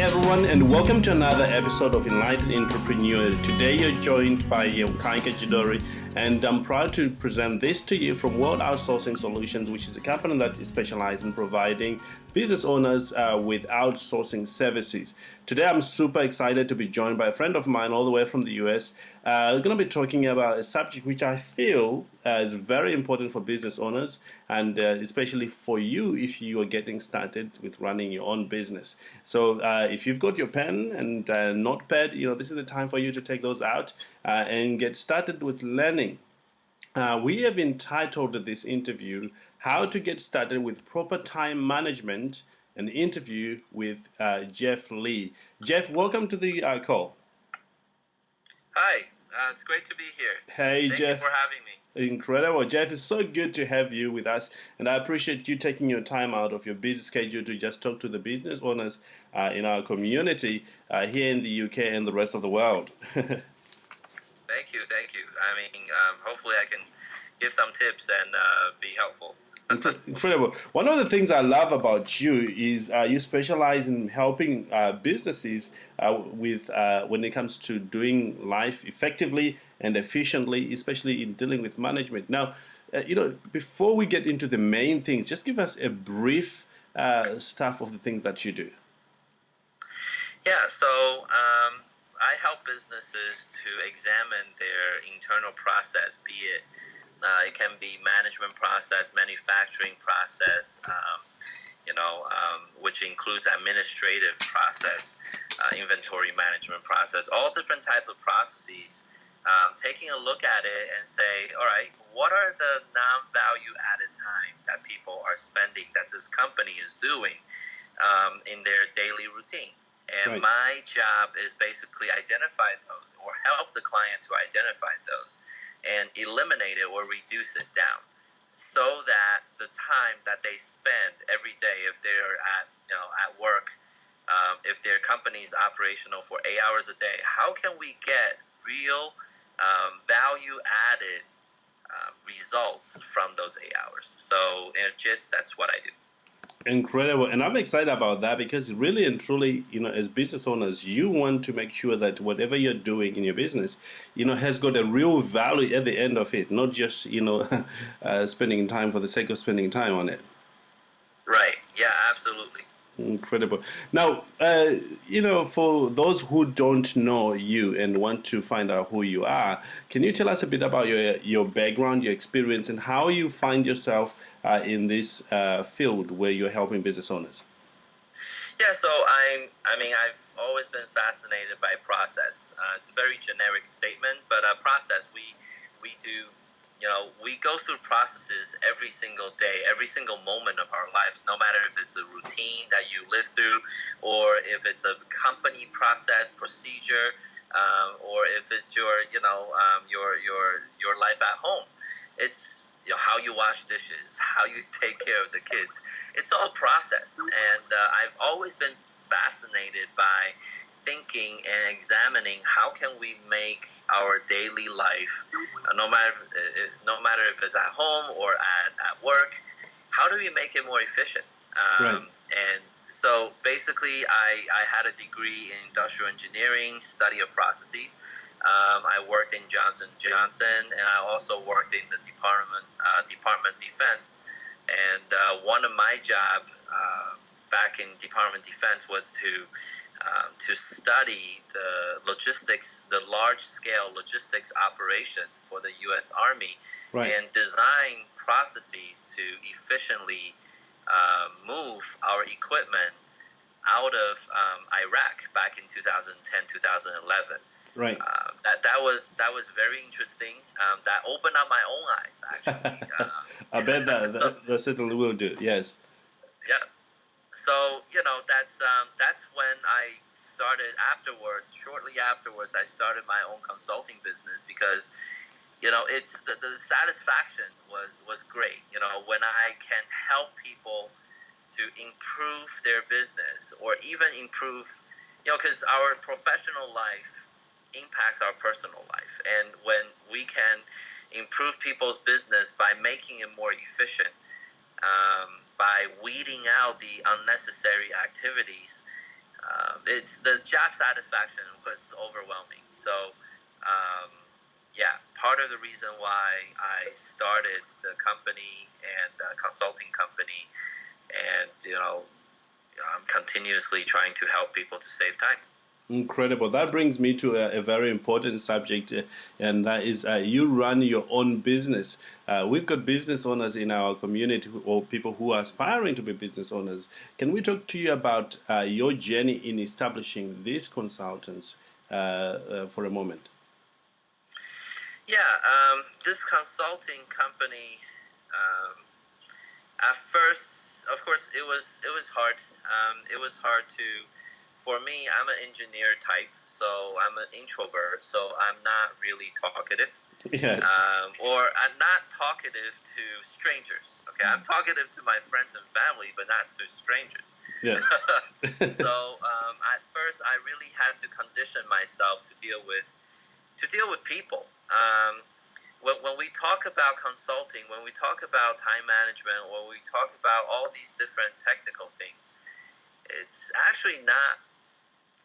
everyone, and welcome to another episode of Enlightened Entrepreneur. Today, you're joined by Yonkaika Jidori, and I'm proud to present this to you from World Outsourcing Solutions, which is a company that is specialized in providing business owners with outsourcing services. Today, I'm super excited to be joined by a friend of mine all the way from the US. We're going to be talking about a subject which I feel is very important for business owners, and especially for you if you are getting started with running your own business. So if you've got your pen and notepad, this is the time for you to take those out and get started with learning. We have entitled this interview, How to Get Started with Proper Time Management, an interview with Jeff Lee. Jeff, welcome to the call. Hi, it's great to be here. Hey, Thank Jeff. you for having me. Incredible. Jeff, it's so good to have you with us, and I appreciate you taking your time out of your busy schedule to just talk to the business owners in our community here in the UK and the rest of the world. Thank you. I mean, hopefully I can give some tips and be helpful. Incredible. One of the things I love about you is you specialize in helping businesses with when it comes to doing life effectively and efficiently, especially in dealing with management. Now, before we get into the main things, just give us a brief stuff of the things that you do. Yeah, so I help businesses to examine their internal process, be it it can be management process, manufacturing process, which includes administrative process, inventory management process, all different type of processes. Taking a look at it and say, all right, what are the non-value added time that people are spending, that this company is doing in their daily routine? And Right. my job is basically identify those or help the client to identify those and eliminate it or reduce it down so that the time that they spend every day, if they're at work, if their company is operational for 8 hours a day, how can we get real value added results from those 8 hours? So that's what I do. Incredible. And I'm excited about that because really and truly, as business owners, you want to make sure that whatever you're doing in your business, has got a real value at the end of it, not just, spending time for the sake of spending time on it. Right. Yeah, absolutely. Incredible. Now, for those who don't know you and want to find out who you are, can you tell us a bit about your background, your experience, and how you find yourself in this field where you're helping business owners? Yeah, so I've always been fascinated by process. It's a very generic statement, but process, we do, we go through processes every single day, every single moment of our lives, no matter if it's a routine that you live through, or if it's a company process, procedure, or if it's your life at home. It's how you wash dishes, how you take care of the kids. It's all process, and I've always been fascinated by thinking and examining how can we make our daily life, no matter if it's at home or at work, how do we make it more efficient? Right. And so basically, I had a degree in industrial engineering, study of processes. I worked in Johnson & Johnson, and I also worked in the Department Defense. And one of my job back in Department Defense was to study the logistics, the large-scale logistics operation for the U.S. Army, Right. and design processes to efficiently move our equipment out of Iraq back in 2010, 2011. Right. That was very interesting. That opened up my own eyes, actually. I bet that certainly will do. Yes. Yeah. So that's when I started. Shortly afterwards, I started my own consulting business because it's the satisfaction was great. When I can help people to improve their business or even improve, because our professional life impacts our personal life, and when we can improve people's business by making it more efficient, by weeding out the unnecessary activities, it's the job satisfaction was overwhelming. So, um, yeah, part of the reason why I started the company and consulting company, and I'm continuously trying to help people to save time. Incredible. That brings me to a very important subject, and that is you run your own business. We've got business owners in our community or people who are aspiring to be business owners. Can we talk to you about your journey in establishing these consultants for a moment? Yeah, this consulting company. Um, at first, of course, it was hard. It was hard to. For me, I'm an engineer type, so I'm an introvert, so I'm not really talkative. Yes. Or I'm not talkative to strangers. Okay, I'm talkative to my friends and family, but not to strangers. Yes. So at first, I really had to condition myself to deal with people. When we talk about consulting, when we talk about time management, when we talk about all these different technical things, it's actually not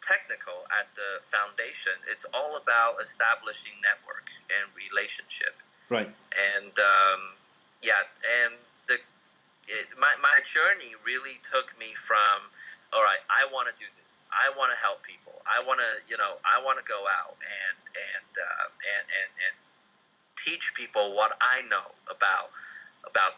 technical at the foundation. It's all about establishing network and relationship. Right. And yeah, and my journey really took me from, all right, I want to do this. I want to help people. I want to, I want to go out and teach people what I know about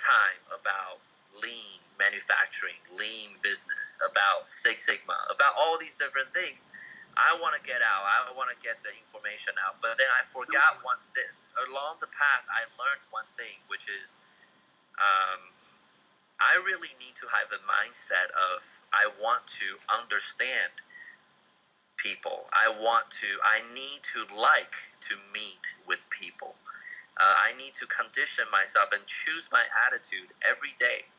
time, about lean manufacturing, lean business, about Six Sigma, about all these different things. I want to get out. I want to get the information out. But then I forgot along the path, I learned one thing, which is I really need to have a mindset of I want to understand people. I need to like to meet with people. I need to condition myself and choose my attitude every day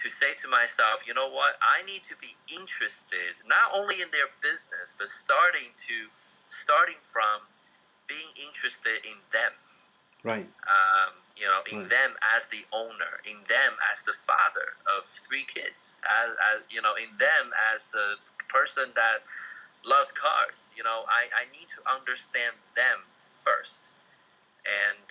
to say to myself, you know what, I need to be interested not only in their business, but starting from being interested in them. Right. In them as the owner, in them as the father of 3 kids, as in them as the person that loves cars. I need to understand them first, and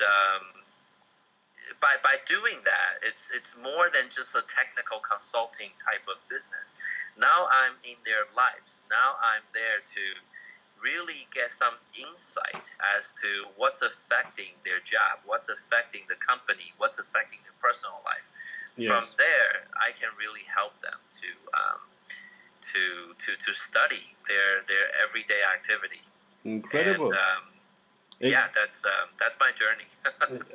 by doing that, it's more than just a technical consulting type of business. Now I'm in their lives. Now I'm there to really get some insight as to what's affecting their job, what's affecting the company, what's affecting their personal life. Yes. From there, I can really help them to study their everyday activity. Incredible. And, yeah, that's my journey.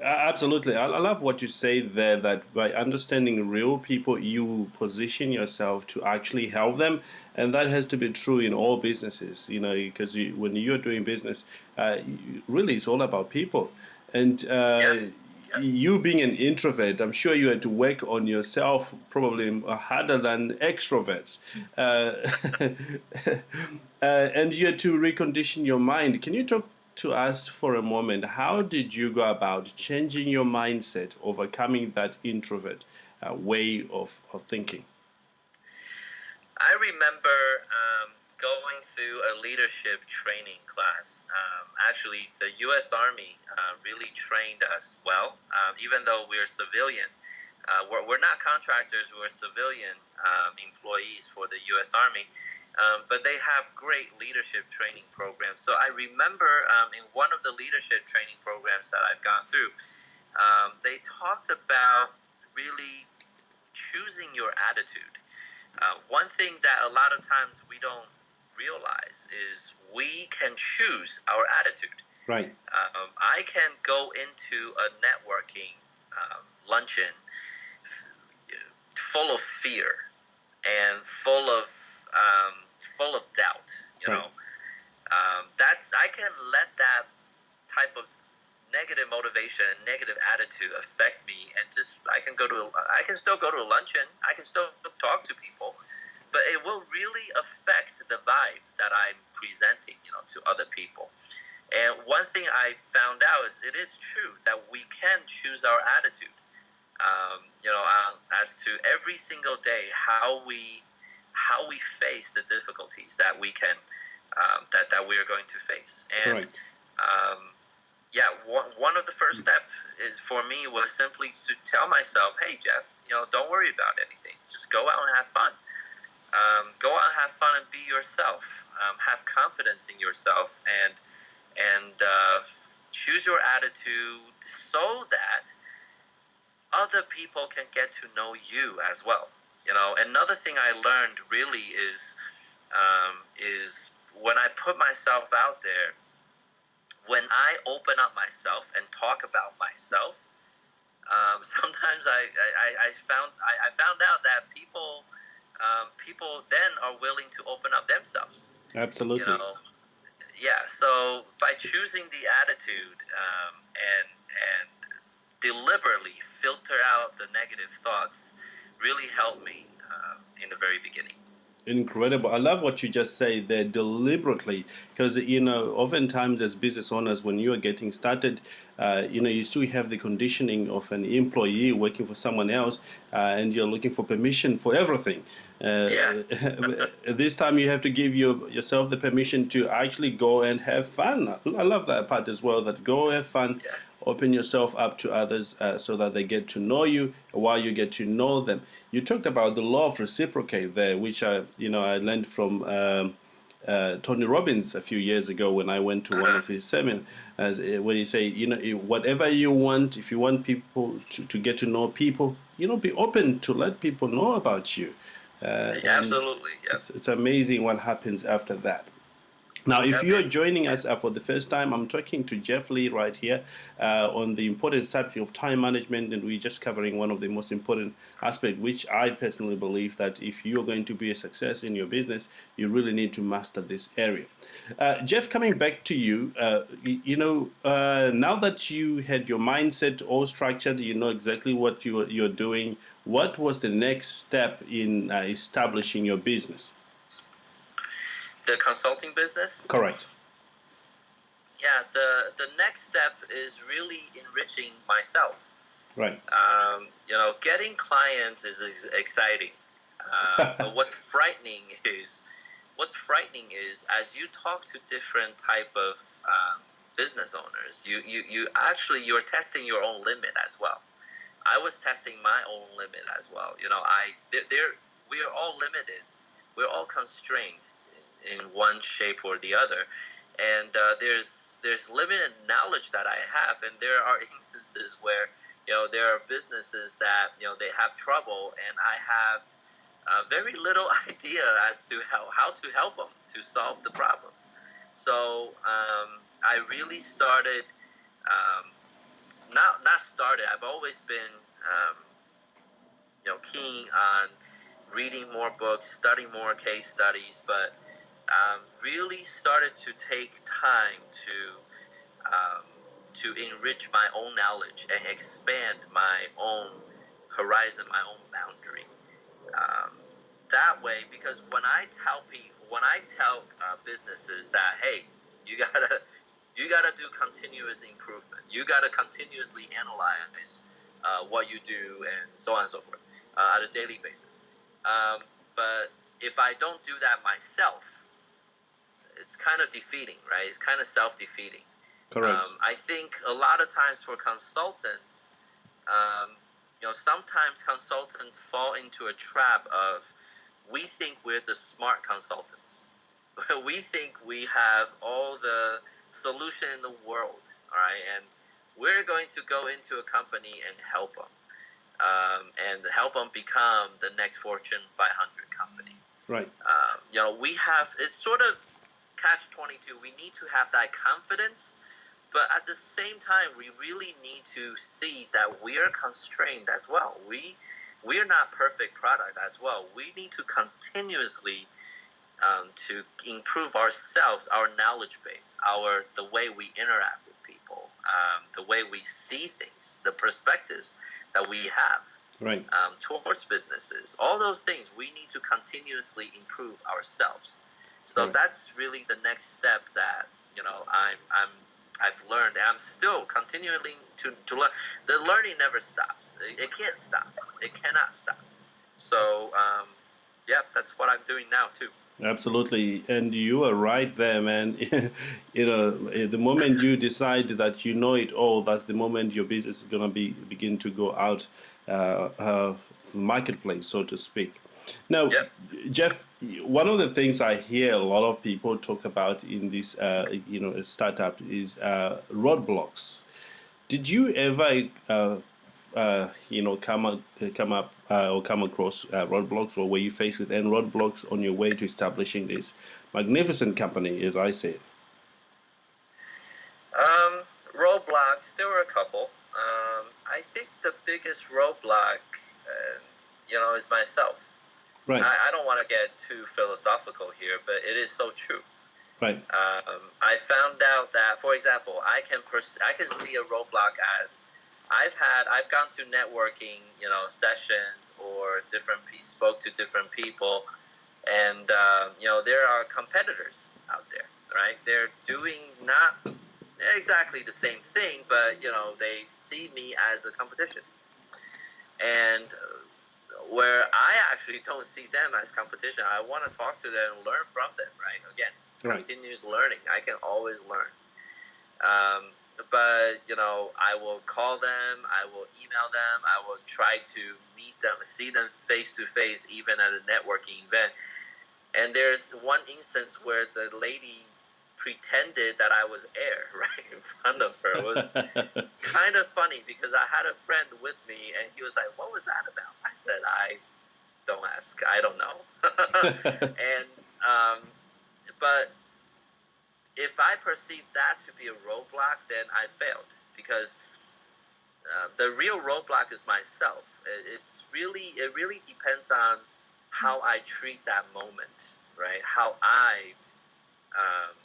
Absolutely. I love what you say there, that by understanding real people, you position yourself to actually help them. And that has to be true in all businesses, because when you're doing business, really it's all about people. And you being an introvert, I'm sure you had to work on yourself probably harder than extroverts. And you had to recondition your mind. Can you talk to us for a moment? How did you go about changing your mindset, overcoming that introvert way of thinking? I remember going through a leadership training class. Actually, the U.S. Army really trained us well, even though we're civilian. We're not contractors, we're civilian employees for the U.S. Army. But they have great leadership training programs. So I remember in one of the leadership training programs that I've gone through, they talked about really choosing your attitude. One thing that a lot of times we don't realize is we can choose our attitude. Right. I can go into a networking luncheon full of fear and full of doubt. That's I can let that type of negative motivation, negative attitude affect me, and I can still go to a luncheon, I can still talk to people, but it will really affect the vibe that I'm presenting, to other people. And one thing I found out is it is true that we can choose our attitude. As to every single day how we how we face the difficulties that we can that we are going to face. And Correct. yeah, one of the first step for me was simply to tell myself, hey Jeff, don't worry about anything. Just go out and have fun. Go out and have fun and be yourself. Have confidence in yourself, and choose your attitude so that other people can get to know you as well. Another thing I learned really is when I put myself out there, when I open up myself and talk about myself, sometimes I found out that people then are willing to open up themselves. You Absolutely. know, yeah. So by choosing the attitude and deliberately filter out the negative thoughts, really helped me in the very beginning. Incredible. I love what you just say there, deliberately, because oftentimes as business owners, when you are getting started, you still have the conditioning of an employee working for someone else, and you're looking for permission for everything. Yeah, This time you have to give yourself the permission to actually go and have fun. I love that part as well. That go have fun, yeah, open yourself up to others, so that they get to know you while you get to know them. You talked about the law of reciprocate there, which I learned from Tony Robbins a few years ago when I went to one uh-huh. of his seminars, where he say, whatever you want, if you want people to get to know people, be open to let people know about you, and Absolutely, yep, it's amazing what happens after that. Now, if yep. you're It's joining yeah. us for the first time, I'm talking to Jeff Lee right here on the important subject of time management, and we're just covering one of the most important aspects, which I personally believe that if you're going to be a success in your business, you really need to master this area. Jeff, coming back to you, now that you had your mindset all structured, you know exactly what you're doing. What was the next step in establishing your business? The consulting business. Correct. Yeah, the next step is really enriching myself. Right. Getting clients is exciting, but what's frightening is as you talk to different type of business owners, you're testing your own limit as well. I was testing my own limit as well. We are all limited. We're all constrained in one shape or the other, and there's limited knowledge that I have, and there are instances where there are businesses that they have trouble, and I have very little idea as to how to help them to solve the problems. So I really started. Um, not started. I've always been keen on reading more books, studying more case studies, but really started to take time um, to enrich my own knowledge and expand my own horizon, my own boundary. Um, that way, because when I tell businesses that, hey, you gotta do continuous improvement. You gotta continuously analyze what you do and so on and so forth on a daily basis. But if I don't do that myself, it's kind of defeating, right? It's kind of self-defeating. Correct. I think a lot of times for consultants, um, sometimes consultants fall into a trap of we think we're the smart consultants. We think we have all the solution in the world, all right? And we're going to go into a company and help them become the next Fortune 500 company. Right. We have, it's sort of catch-22. We need to have that confidence, but at the same time, we really need to see that we are constrained as well. We are not perfect product as well. We need to continuously to improve ourselves, our knowledge base, the way we interact with people, the way we see things, the perspectives that we have Right. towards businesses. All those things we need to continuously improve ourselves. So Correct. that's really the next step that I've learned. And I'm still continuing to learn. The learning never stops. It can't stop. It cannot stop. So yeah, that's what I'm doing now too. Absolutely, and you are right there, man. The moment you decide that you know it all, that's the moment your business is gonna begin to go out marketplace, so to speak. Now, Yep. Jeff, one of the things I hear a lot of people talk about in this, startup is roadblocks. Did you ever, come up or come across roadblocks, or were you faced with any roadblocks on your way to establishing this magnificent company, as I said? Roadblocks. There were a couple. I think the biggest roadblock, is myself. Right, I don't want to get too philosophical here, but it is so true. right, I found out that, for example, I can see a roadblock as I've gone to networking, sessions or spoke to different people, and there are competitors out there, right? They're doing not exactly the same thing, but they see me as a competition, and where I actually don't see them as competition. I want to talk to them and learn from them, right? Again, it's right. continuous learning. I can always learn. But I will call them, I will email them, I will try to meet them, see them face to face, even at a networking event. And there's one instance where the lady pretended that I was air right in front of her. It was kind of funny because I had a friend with me and he was like, "What was that about?" I said, "I don't ask. I don't know." And but if I perceive that to be a roadblock, then I failed because the real roadblock is myself. It really depends on how I treat that moment, right? How I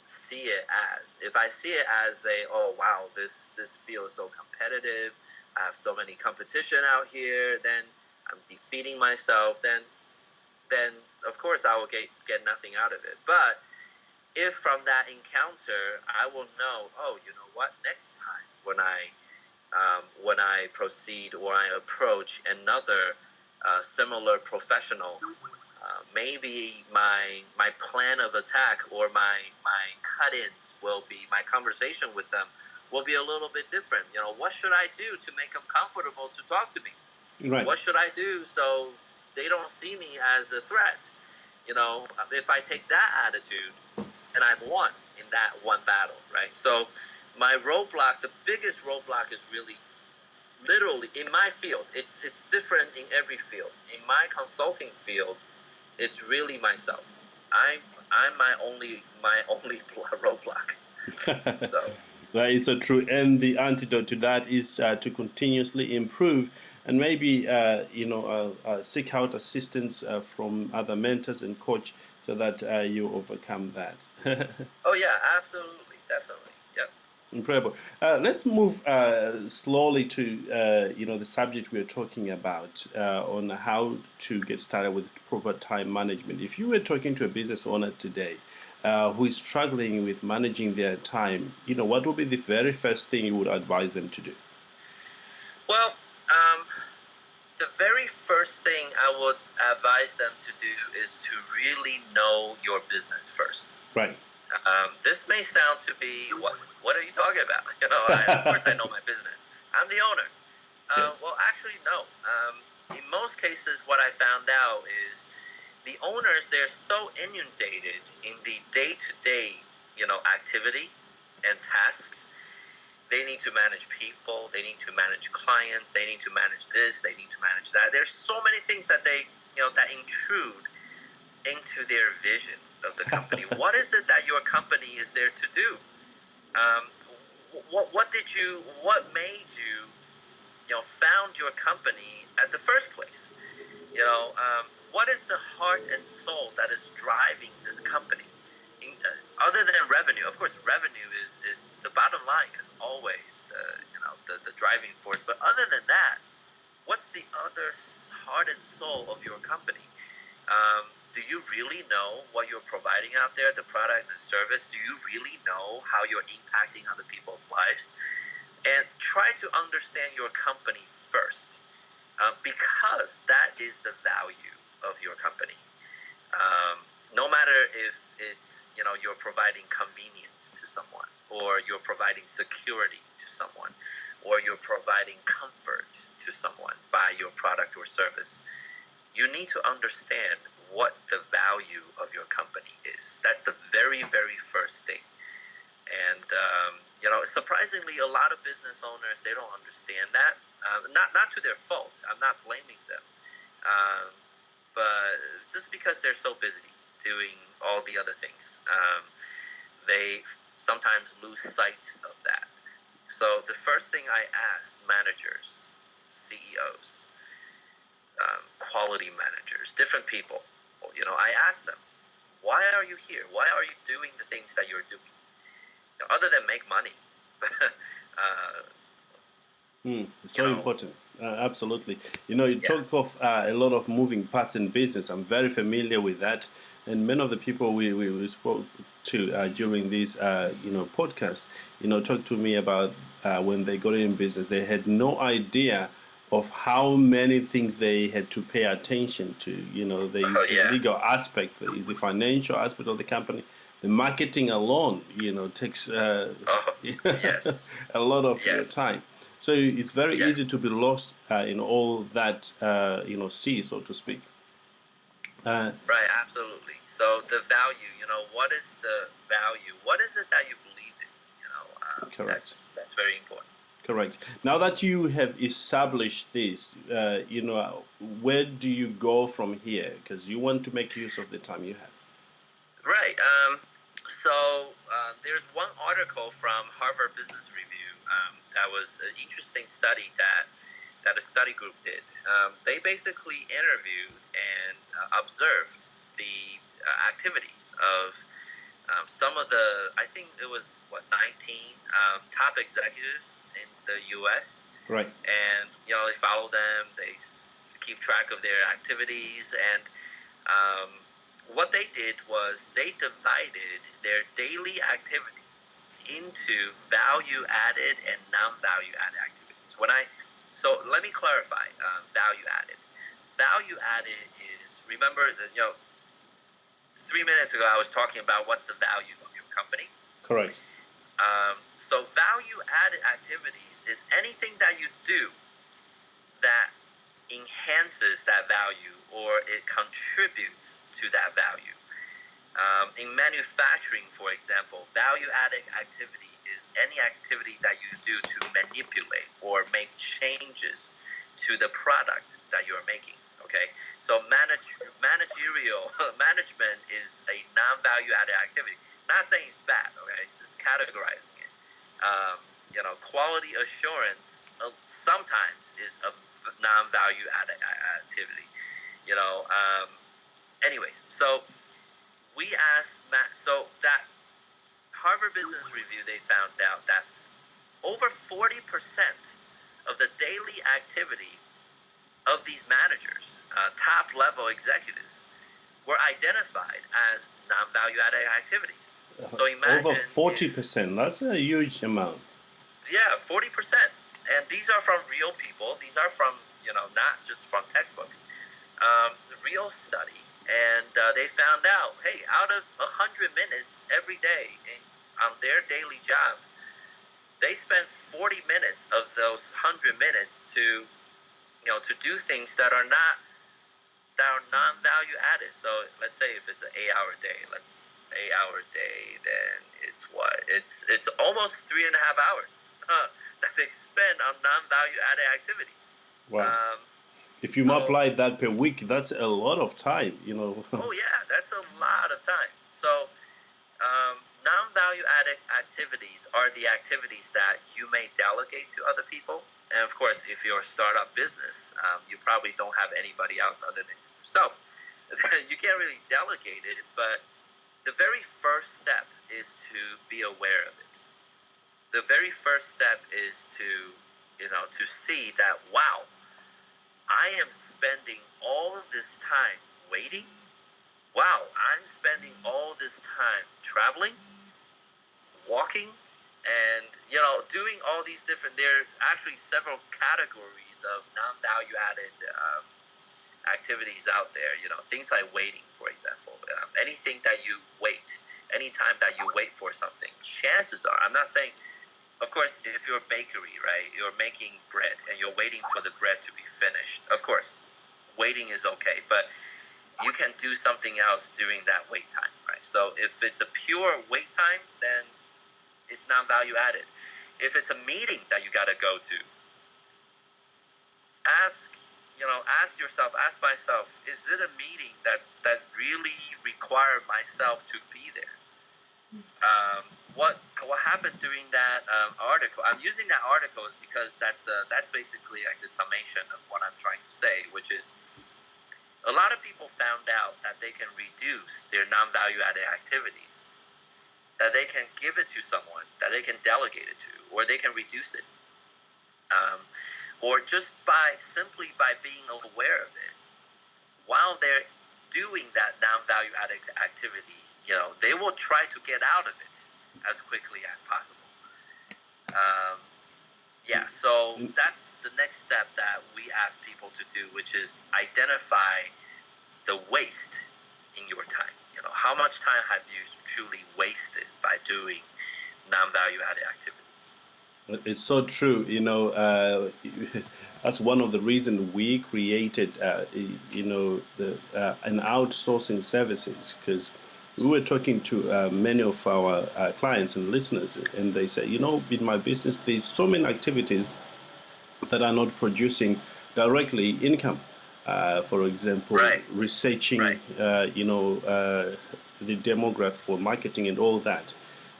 see it as. If I see it as oh wow, this field is so competitive, I have so many competition out here, then I'm defeating myself, then of course I will get nothing out of it. But if from that encounter I will know, oh, you know what, next time when I proceed or I approach another similar professional, maybe my plan of attack or my cut-ins will be, my conversation with them will be a little bit different. What should I do to make them comfortable to talk to me? Right. What should I do so they don't see me as a threat? If I take that attitude, and I've won in that one battle, right? So my roadblock, the biggest roadblock is really literally in my field. It's different in every field. In my consulting field, it's really myself. I'm my only roadblock. So That is so true. And the antidote to that is to continuously improve and maybe seek out assistance from other mentors and coach so that you overcome that. oh yeah, absolutely, definitely, yep. Incredible. Let's move slowly to the subject we are talking about on how to get started with proper time management. If you were talking to a business owner today who is struggling with managing their time, what would be the very first thing you would advise them to do? Well, the very first thing I would advise them to do is to really know your business first. Right. This may sound to be, what are you talking about? Of course I know my business. I'm the owner. Yes. Well, actually, no. In most cases, what I found out is the owners, they're so inundated in the day-to-day, activity and tasks. They need to manage people. They need to manage clients. They need to manage this. They need to manage that. There's so many things that that intrude into their vision of the company. What is it that your company is there to do? What made you, found your company at the first place? What is the heart and soul that is driving this company? Other than revenue, of course, revenue is the bottom line, is always the driving force. But other than that, what's the other heart and soul of your company? Do you really know what you're providing out there, the product and service? Do you really know how you're impacting other people's lives? And try to understand your company first, because that is the value of your company. No matter if it's, you're providing convenience to someone, or you're providing security to someone, or you're providing comfort to someone by your product or service, you need to understand what the value of your company is. That's the very, very first thing. And surprisingly, a lot of business owners, they don't understand that. Not to their fault. I'm not blaming them, but just because they're so busy doing all the other things, they sometimes lose sight of that. So the first thing I ask managers, CEOs, quality managers, different people, I ask them, why are you here? Why are you doing the things that you're doing? Other than make money. It's so important. Absolutely. You talk of a lot of moving parts in business. I'm very familiar with that. And many of the people we spoke to during this, podcast, talked to me about when they got in business, they had no idea of how many things they had to pay attention to. There is the legal aspect, there is the financial aspect of the company. The marketing alone, takes Yes. a lot of your time. So it's very easy to be lost in all that, sea, so to speak. Right, absolutely. So the value, what is the value? What is it that you believe in? Correct. That's very important. Correct. Now that you have established this, where do you go from here? Because you want to make use of the time you have. Right. So there's one article from Harvard Business Review that was an interesting study that a study group did. They basically interviewed and observed the activities of some of the, I think it was 19 top executives in the U.S. Right. And they follow them. They keep track of their activities, and what they did was they divided their daily activities into value-added and non-value-added activities. So let me clarify value-added. Value-added is, remember, 3 minutes ago I was talking about what's the value of your company. Correct. So value-added activities is anything that you do that enhances that value or it contributes to that value. In manufacturing, for example, value-added activity is any activity that you do to manipulate or make changes to the product that you're making. Okay, so managerial management is a non-value-added activity. Not saying it's bad. Okay, it's just categorizing it. Quality assurance sometimes is a non-value-added activity. Anyways, so we asked so that Harvard Business Review, they found out that over 40% of the daily activity of these managers, top-level executives, were identified as non-value-added activities. So imagine over 40%. That's a huge amount. Yeah, 40%. And these are from real people. These are from, not just from textbook. Real study. And they found out, hey, out of 100 minutes every day on their daily job, they spend 40 minutes of those 100 minutes to do things that are non-value added. So let's say if it's an 8-hour day, then it's what? It's almost 3.5 hours that they spend on non-value added activities. Wow. If you multiply that per week, that's a lot of time, Oh yeah, that's a lot of time. So non-value added activities are the activities that you may delegate to other people. And of course, if you're a startup business, you probably don't have anybody else other than yourself. You can't really delegate it, but the very first step is to be aware of it. The very first step is to see that, wow, I am spending all of this time waiting. Wow, I'm spending all this time traveling, walking, and doing all these different. There are actually several categories of non-value-added activities out there. Things like waiting, for example. Anything that you wait, anytime that you wait for something, chances are, I'm not saying, of course, if you're a bakery, right, you're making bread and you're waiting for the bread to be finished. Of course, waiting is okay, but you can do something else during that wait time, right? So if it's a pure wait time, then it's not value added. If it's a meeting that you got to go to, ask yourself, ask myself, is it a meeting that really require myself to be there? What happened during that article? I'm using that article is because that's basically like the summation of what I'm trying to say, which is a lot of people found out that they can reduce their non-value added activities, that they can give it to someone, that they can delegate it to, or they can reduce it. Or just simply by being aware of it, while they're doing that non-value added activity, they will try to get out of it as quickly as possible. So that's the next step that we ask people to do, which is identify the waste in your time. How much time have you truly wasted by doing non-value added activities? It's so true. That's one of the reasons we created, an outsourcing services, because we were talking to many of our clients and listeners, and they say, in my business, there's so many activities that are not producing directly income. For example, Right. researching, Right. The demographic for marketing and all that.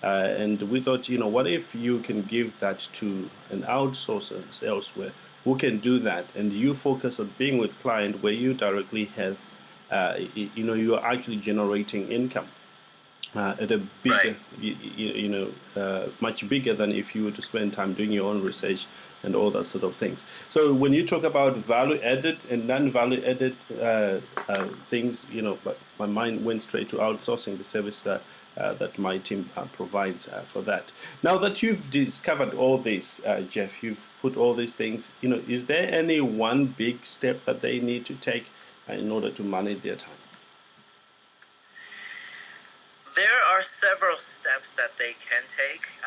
And we thought, what if you can give that to an outsourcer elsewhere who can do that, and you focus on being with client where you directly have, you're actually generating income at a bigger, Right. much bigger than if you were to spend time doing your own research and all that sort of things. So when you talk about value added and non-value added things, but my mind went straight to outsourcing the service that my team provides for that. Now that you've discovered all this, Jeff, you've put all these things, is there any one big step that they need to take in order to manage their time? There are several steps that they can take.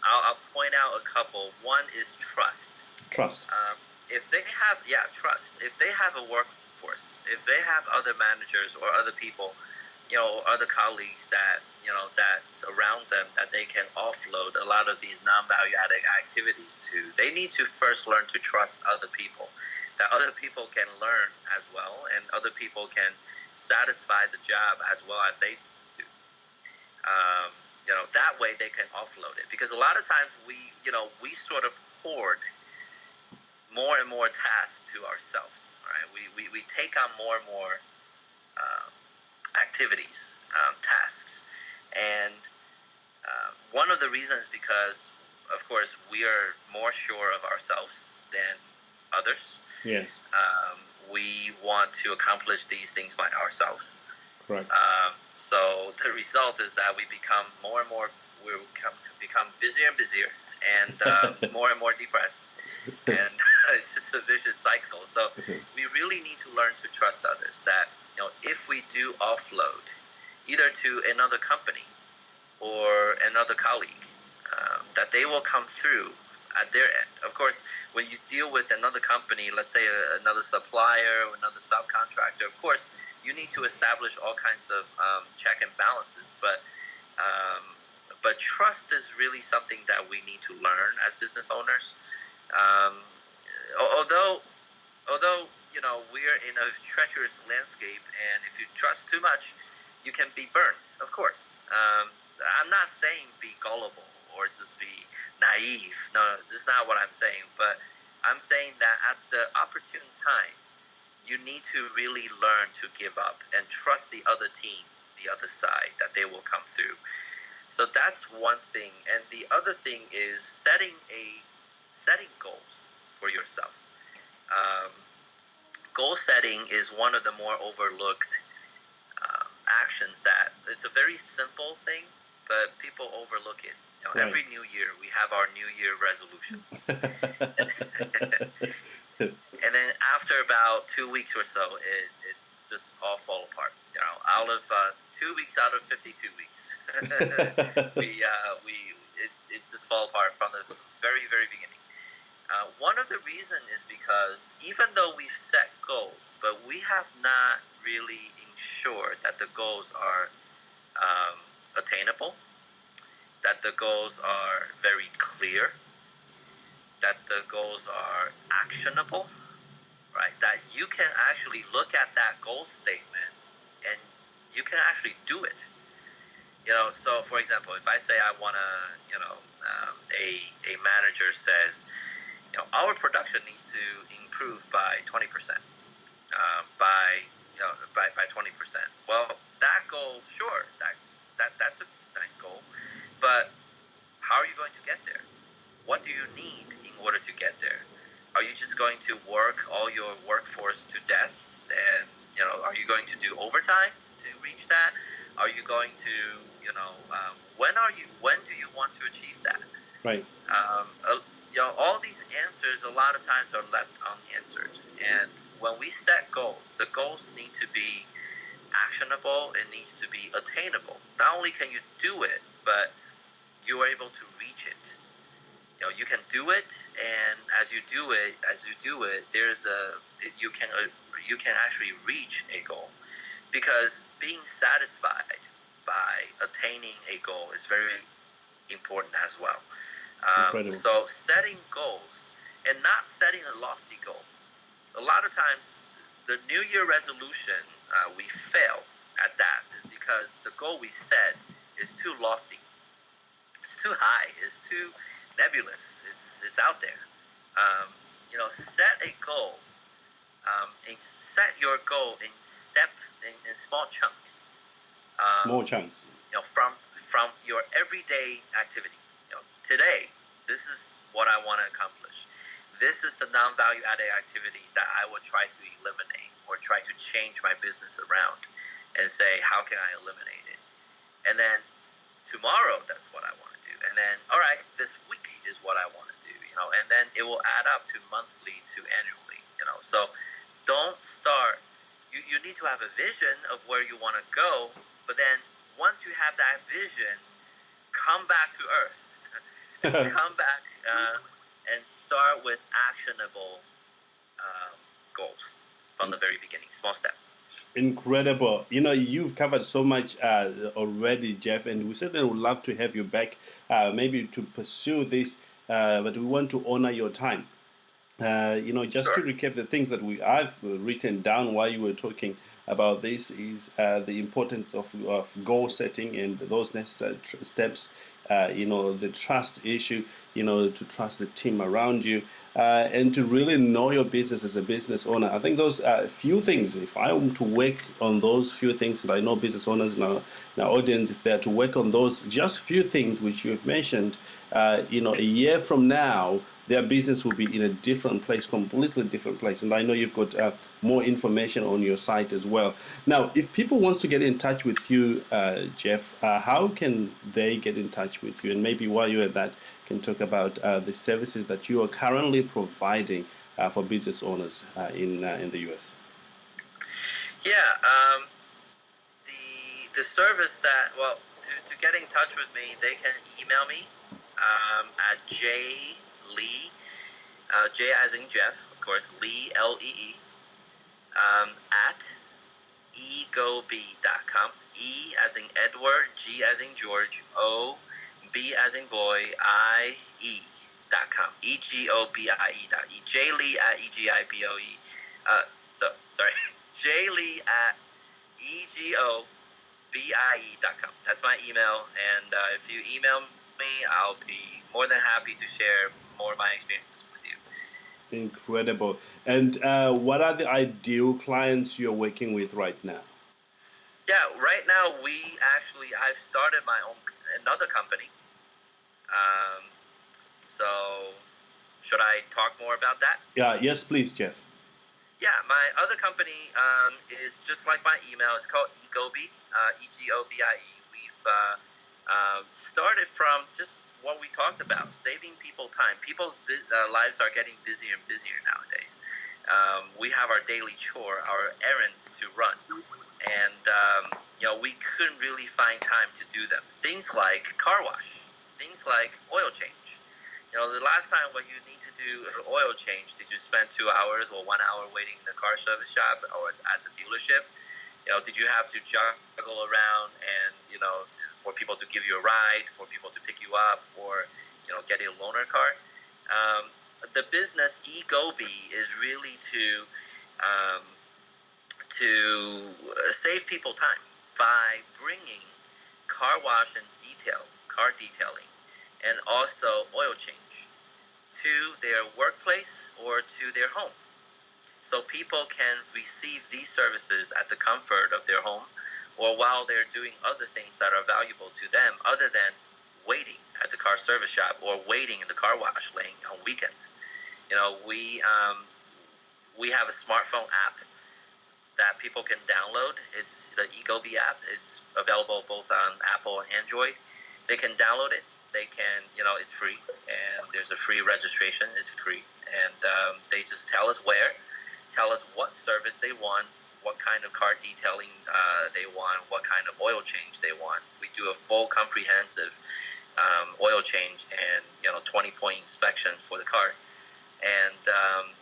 I'll point out a couple. One is trust. Trust. If they have, trust. If they have a workforce, if they have other managers or other people, other colleagues that's around them that they can offload a lot of these non-value added activities to, they need to first learn to trust other people, that other people can learn as well, and other people can satisfy the job as well as they do. That way they can offload it, because a lot of times we sort of hoard more and more tasks to ourselves. Right? We take on more and more activities, tasks, and one of the reasons, because of course we are more sure of ourselves than others. Yes. We want to accomplish these things by ourselves. Correct. So the result is that we become more and more, become busier and busier, and more and more depressed, and it's just a vicious cycle. So we really need to learn to trust others, that if we do offload either to another company or another colleague, that they will come through at their end. Of course, when you deal with another company, let's say another supplier or another subcontractor, of course, you need to establish all kinds of check and balances. But trust is really something that we need to learn as business owners. Although we're in a treacherous landscape, and if you trust too much, you can be burned. Of course, I'm not saying be gullible or just be naive. No, this is not what I'm saying. But I'm saying that at the opportune time, you need to really learn to give up and trust the other team, the other side, that they will come through. So that's one thing. And the other thing is setting goals for yourself. Goal setting is one of the more overlooked actions. That it's a very simple thing, but people overlook it. Right. Every new year we have our New Year resolution. And then after about 2 weeks or so, it just all fall apart. Out of 2 weeks out of 52 weeks, it just fall apart from the very very beginning. One of the reasons is because even though we've set goals, but we have not really ensured that the goals are attainable, that the goals are very clear, that the goals are actionable, right? That you can actually look at that goal statement and you can actually do it. So for example, if I say I want to, a manager says, our production needs to improve by 20%, by 20%. Well, that goal, sure, that's a nice goal, but how are you going to get there? What do you need in order to get there? Are you just going to work all your workforce to death, and are you going to do overtime to reach that? Are you going to, when do you want to achieve that? Right. All these answers a lot of times are left unanswered. And when we set goals, the goals need to be actionable. It needs to be attainable. Not only can you do it, but you are able to reach it. You can do it, and as you do it, you can actually reach a goal, because being satisfied by attaining a goal is very important as well. So setting goals and not setting a lofty goal. A lot of times, the New Year resolution we fail at that is because the goal we set is too lofty. It's too high. It's too nebulous. It's out there. Set a goal. And set your goal in small chunks. Small chunks. From your everyday activity. Today, this is what I want to accomplish. This is the non-value added activity that I would try to eliminate or try to change my business around, and say, how can I eliminate it? And then tomorrow, that's what I want to do. And then, all right, this week is what I want to do, and then it will add up to monthly, to annually, So don't start, you need to have a vision of where you want to go, but then once you have that vision, come back to earth. Come back and start with actionable goals from the very beginning, small steps. Incredible. You've covered so much already, Jeff, and we certainly would love to have you back, maybe to pursue this, but we want to honor your time. Just Sure. to recap the things that I've written down while you were talking about this is the importance of goal setting and those necessary steps. The trust issue. To trust the team around you, and to really know your business as a business owner. I think those few things. If I am to work on those few things, and I know business owners in our audience, if they're to work on those just few things which you've mentioned, a year from now, their business will be in a different place, completely different place. And I know you've got more information on your site as well. Now, if people want to get in touch with you, Jeff, how can they get in touch with you? And maybe while you're at that, can talk about the services that you are currently providing for business owners in the US. Yeah, the service that, to get in touch with me, they can email me at jlee, J as in Jeff, of course, Lee, Lee, at egob.com. E as in Edward, G as in George, O, B as in boy, IE.com. EGOBIE.e. jlee at EGIBOE. Sorry. jlee at EGOBIE.com. That's my email. And if you email me, I'll be more than happy to share more of my experiences with you. Incredible. And what are the ideal clients you're working with right now? Yeah, right now I've started another company. So should I talk more about that? Yes, please, Jeff. Yeah, my other company is just like my email. It's called Egobie, EGOBIE. We've started from just what we talked about, saving people time. People's lives are getting busier and busier nowadays. We have our daily chore, our errands to run, and we couldn't really find time to do them. Things like car wash, things like oil change. The last time when you need to do an oil change, did you spend 2 hours or 1 hour waiting in the car service shop or at the dealership? Did you have to juggle around and, for people to give you a ride, for people to pick you up, or, get a loaner car? The business eGoBee is really um, to save people time by bringing car wash and car detailing, and also oil change to their workplace or to their home. So people can receive these services at the comfort of their home or while they're doing other things that are valuable to them other than waiting at the car service shop or waiting in the car wash lane on weekends. We have a smartphone app that people can download. It's the eGoBee app. It's available both on Apple and Android. They can download it. They can, it's free, and there's a free registration. It's free, and they just tell us what service they want, what kind of car detailing they want, what kind of oil change they want. We do a full comprehensive oil change and 20-point inspection for the cars, and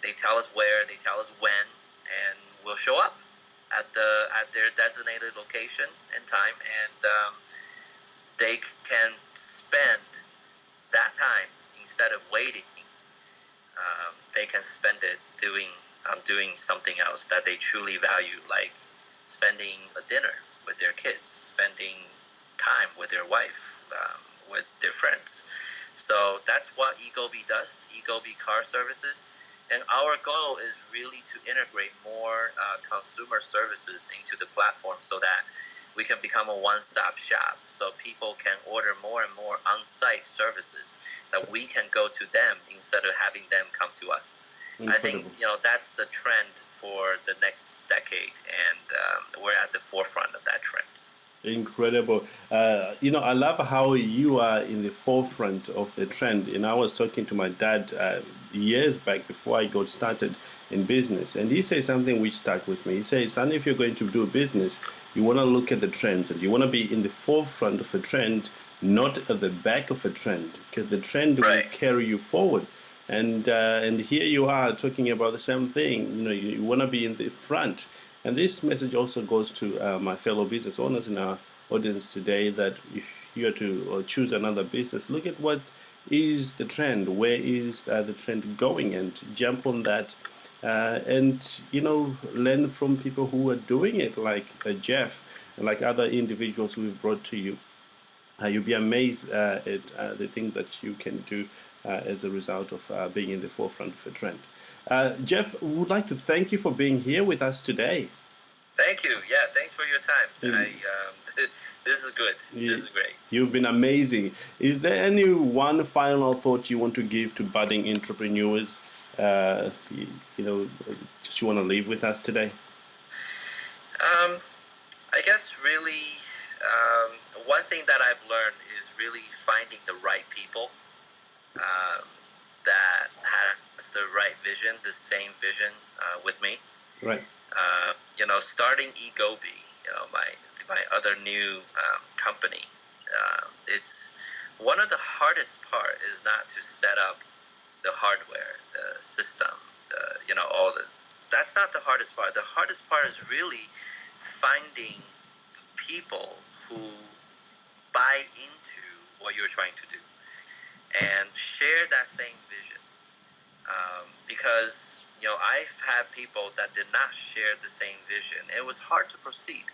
they tell us where, they tell us when, and we'll show up at their designated location and time, and they can spend that time instead of waiting. They can spend it doing something else that they truly value, like spending a dinner with their kids, spending time with their wife, with their friends. So that's what eGoBee does, eGoBee Car Services. And our goal is really to integrate more consumer services into the platform so that we can become a one-stop shop, so people can order more and more on-site services that we can go to them instead of having them come to us. Incredible. I think that's the trend for the next decade, and we're at the forefront of that trend. Incredible. I love how you are in the forefront of the trend. I was talking to my dad years back before I got started in business, and he said something which stuck with me. He said, son, if you're going to do a business, you want to look at the trends, and you want to be in the forefront of a trend, not at the back of a trend, because the trend will carry you forward. And here you are talking about the same thing. You want to be in the front. And this message also goes to my fellow business owners in our audience today, that if you are to choose another business, look at what is the trend, where is the trend going, and jump on that, and learn from people who are doing it, like Jeff and like other individuals we've brought to you. You'll be amazed at the things that you can do as a result of being in the forefront of a trend. Jeff, we would like to thank you for being here with us today. Thank you. Yeah, thanks for your time. This is good. This is great. You've been amazing. Is there any one final thought you want to give to budding entrepreneurs? Just you want to leave with us today? I guess really one thing that I've learned is really finding the right people that has the right vision, the same vision with me. Right. Starting eGoBee, my other new company. It's one of the hardest part is not to set up the hardware, the system, all the. That's not the hardest part. The hardest part is really finding people who buy into what you're trying to do and share that same vision. Because I've had people that did not share the same vision. It was hard to proceed.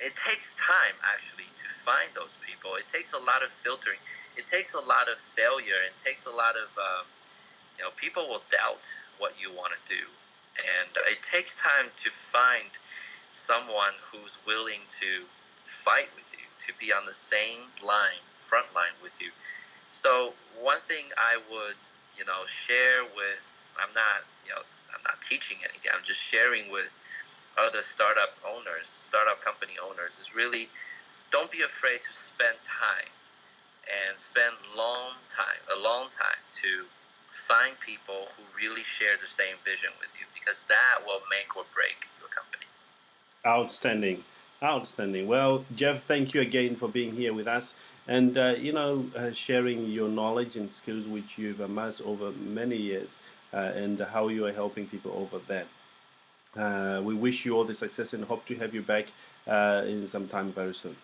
It takes time actually to find those people. It takes a lot of filtering. It takes a lot of failure. It takes a lot of people will doubt what you want to do, and it takes time to find someone who's willing to fight with you, to be on the same front line with you. So one thing I would share with, I'm not teaching anything, I'm just sharing with other startup company owners, is really don't be afraid to spend time and spend a long time to find people who really share the same vision with you, because that will make or break your company. Outstanding, outstanding. Well, Jeff, thank you again for being here with us and sharing your knowledge and skills which you've amassed over many years and how you are helping people over there. We wish you all the success and hope to have you back in some time very soon.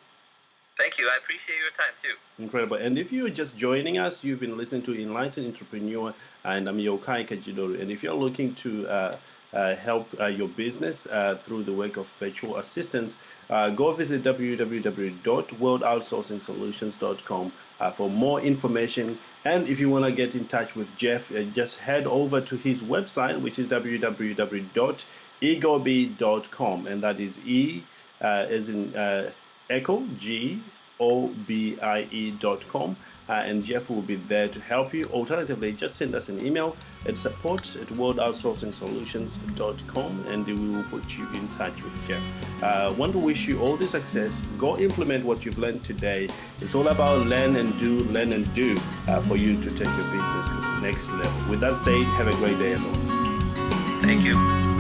Thank you. I appreciate your time too. Incredible. And if you're just joining us, you've been listening to Enlightened Entrepreneur, and I'm Yokai Kajidori. And if you're looking to help your business through the work of virtual assistants, go visit www.worldoutsourcingsolutions.com for more information. And if you want to get in touch with Jeff, just head over to his website, which is www.egobee.com, and that is E as in Echo, GOBIE.com, and Jeff will be there to help you. Alternatively, just send us an email at support@worldoutsourcingsolutions.com, and we will put you in touch with Jeff. Want to wish you all the success. Go implement what you've learned today. It's all about learn and do for you to take your business to the next level. With that said, have a great day, everyone. Thank you.